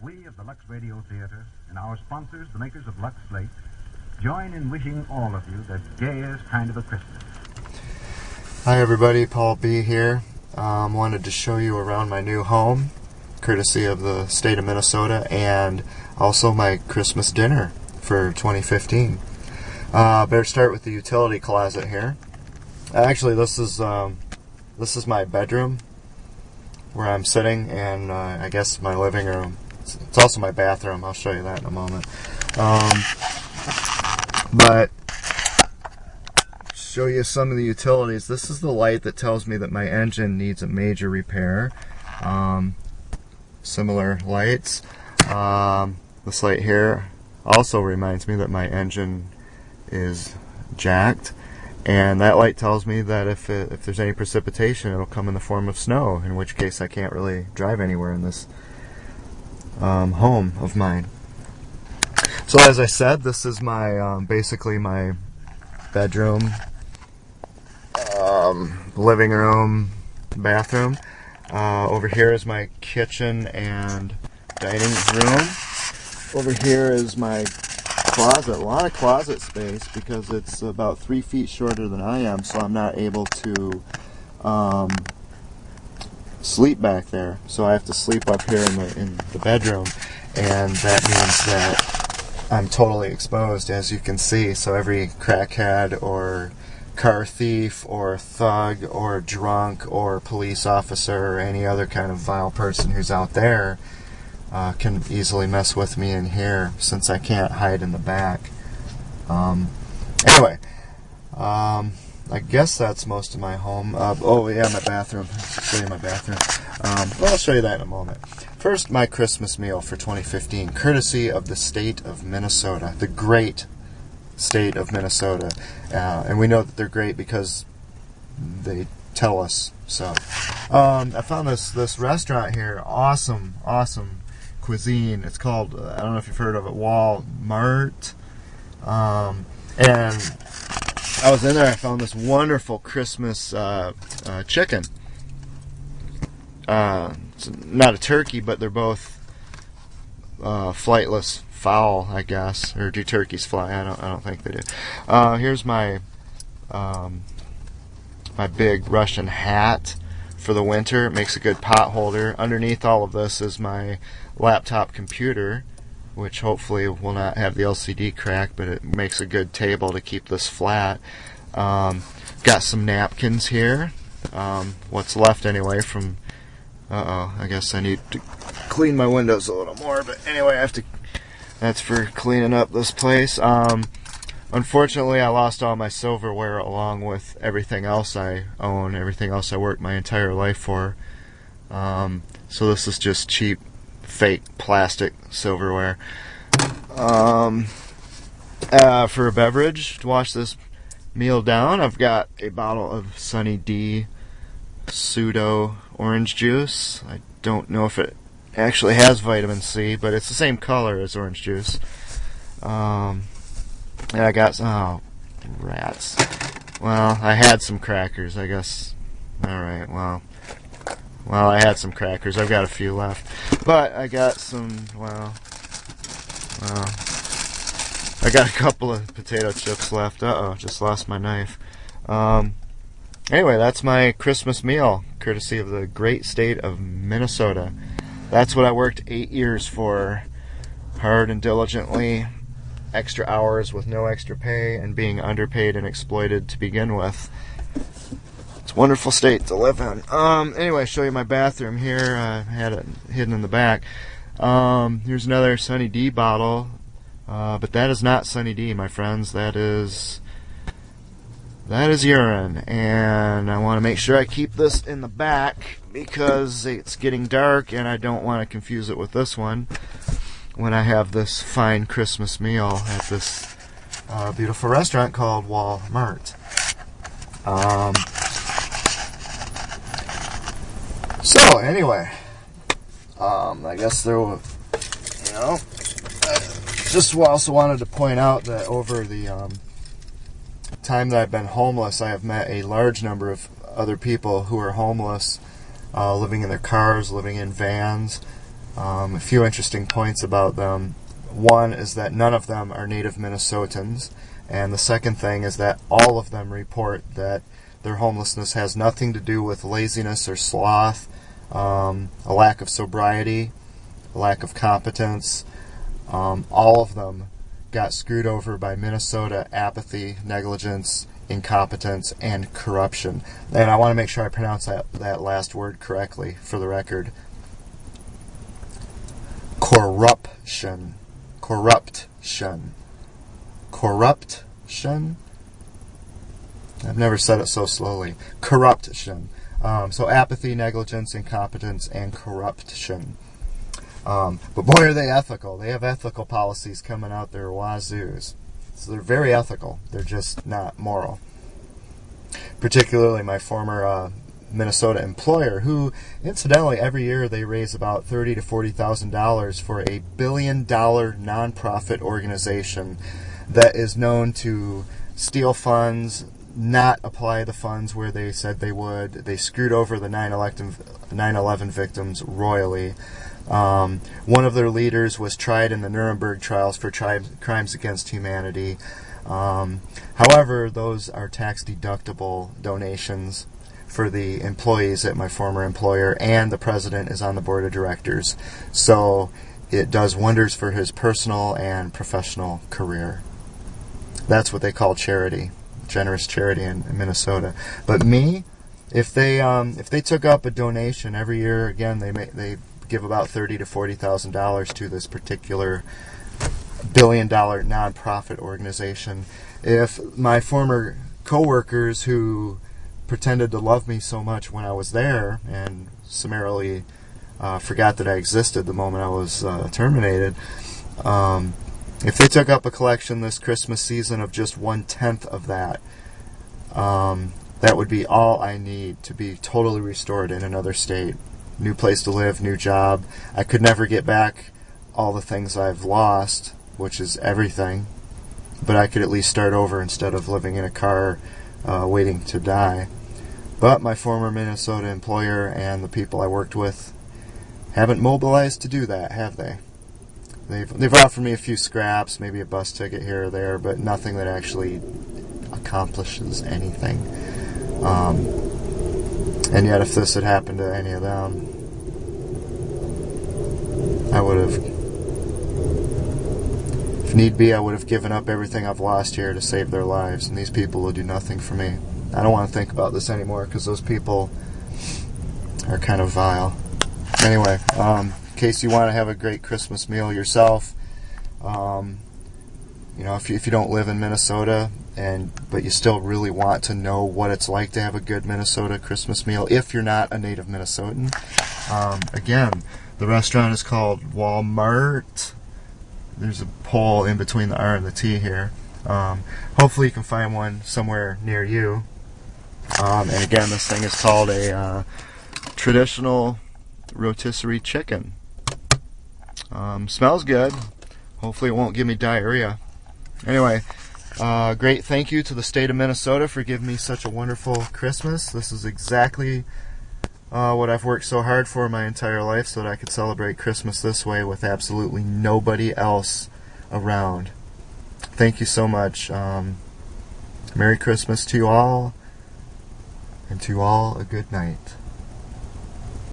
We of the Lux Radio Theater and our sponsors, the makers of Lux Slate, join in wishing all of you the gayest kind of a Christmas. Hi everybody, Paul B. here. Wanted to show you around my new home, courtesy of the state of Minnesota, and also my Christmas dinner for 2015. Better start with the utility closet here. Actually, this is my bedroom where I'm sitting, and I guess my living room. It's also my bathroom. I'll show you that in a moment. But show you some of the utilities. This is the light that tells me that my engine needs a major repair. Similar lights. This light here also reminds me that my engine is jacked. And that light tells me that if there's any precipitation, it'll come in the form of snow, in which case I can't really drive anywhere in this home of mine. So as I said, this is my basically my bedroom, living room, bathroom. Over here is my kitchen and dining room. Over here is my closet. A lot of closet space because it's about 3 feet shorter than I am, so I'm not able to sleep back there. So I have to sleep up here in the bedroom, and that means that I'm totally exposed, as you can see. So every crackhead or car thief or thug or drunk or police officer or any other kind of vile person who's out there can easily mess with me in here, since I can't hide in the back. Anyway, I guess that's most of my home. Oh yeah, my bathroom. I'll show you my bathroom. I'll show you that in a moment. First, my Christmas meal for 2015, courtesy of the state of Minnesota, the great state of Minnesota. And we know that they're great because they tell us so. I found this restaurant here. Awesome cuisine. It's called, I don't know if you've heard of it, Walmart. And I was in there, I found this wonderful Christmas chicken. It's not a turkey, but they're both flightless fowl, I guess. Or do turkeys fly? I don't think they do. Here's my my big Russian hat for the winter. It makes a good pot holder. Underneath all of this is my laptop computer, which hopefully will not have the LCD crack, but it makes a good table to keep this flat. Got some napkins here. What's left anyway from... I guess I need to clean my windows a little more, but anyway, that's for cleaning up this place. Unfortunately, I lost all my silverware along with everything else I own, everything else I worked my entire life for. So this is just cheap, fake plastic silverware. For a beverage to wash this meal down, I've got a bottle of Sunny D pseudo orange juice. I don't know if it actually has vitamin C, but it's the same color as orange juice. And I got some, oh, rats. Well, I had some crackers, I guess. Alright, well, I had some crackers. I've got a few left. But I got some, I got a couple of potato chips left. Uh-oh, just lost my knife. Anyway, that's my Christmas meal, courtesy of the great state of Minnesota. That's what I worked 8 years for, hard and diligently, extra hours with no extra pay, and being underpaid and exploited to begin with. It's a wonderful state to live in. Anyway, show you my bathroom here. I had it hidden in the back. Here's another Sunny D bottle, but that is not Sunny D, my friends. That is urine, and I want to make sure I keep this in the back because it's getting dark and I don't want to confuse it with this one when I have this fine Christmas meal at this beautiful restaurant called Walmart. So anyway, I guess there will, just also wanted to point out that over the time that I've been homeless, I have met a large number of other people who are homeless, living in their cars, living in vans, A few interesting points about them. One is that none of them are native Minnesotans, and the second thing is that all of them report that their homelessness has nothing to do with laziness or sloth, a lack of sobriety, a lack of competence. All of them got screwed over by Minnesota apathy, negligence, incompetence, and corruption. And I want to make sure I pronounce that last word correctly for the record. Corruption. Corruption. Corruption? I've never said it so slowly. Corruption. So apathy, negligence, incompetence, and corruption. But boy, are they ethical. They have ethical policies coming out their wazoos. So they're very ethical. They're just not moral. Particularly my former Minnesota employer, who, incidentally, every year they raise about $30,000 to $40,000 for a $1 billion nonprofit organization that is known to steal funds, not apply the funds where they said they would. They screwed over the 9/11 victims royally. One of their leaders was tried in the Nuremberg trials for crimes against humanity. However, those are tax-deductible donations for the employees at my former employer, and the president is on the board of directors. So it does wonders for his personal and professional career. That's what they call charity, generous charity in Minnesota. But me, if they took up a donation every year, again, they give about $30,000 to $40,000 to this particular $1 billion nonprofit organization. If my former coworkers who pretended to love me so much when I was there and summarily forgot that I existed the moment I was terminated, if they took up a collection this Christmas season of just 1/10 of that, that would be all I need to be totally restored in another state. New place to live, new job. I could never get back all the things I've lost, which is everything, but I could at least start over instead of living in a car waiting to die. But my former Minnesota employer and the people I worked with haven't mobilized to do that, have they? They've offered me a few scraps, maybe a bus ticket here or there, but nothing that actually accomplishes anything. And yet if this had happened to any of them, I would have, if need be, I would have given up everything I've lost here to save their lives, and these people will do nothing for me. I don't want to think about this anymore because those people are kind of vile. Anyway, in case you want to have a great Christmas meal yourself, if you don't live in Minnesota, but you still really want to know what it's like to have a good Minnesota Christmas meal, if you're not a native Minnesotan, again, the restaurant is called Walmart. There's a pole in between the R and the T here. Hopefully you can find one somewhere near you. And again, this thing is called a traditional rotisserie chicken. Smells good. Hopefully it won't give me diarrhea. Anyway, great thank you to the state of Minnesota for giving me such a wonderful Christmas. This is exactly what I've worked so hard for my entire life, so that I could celebrate Christmas this way with absolutely nobody else around. Thank you so much. Merry Christmas to you all, and to all a good night.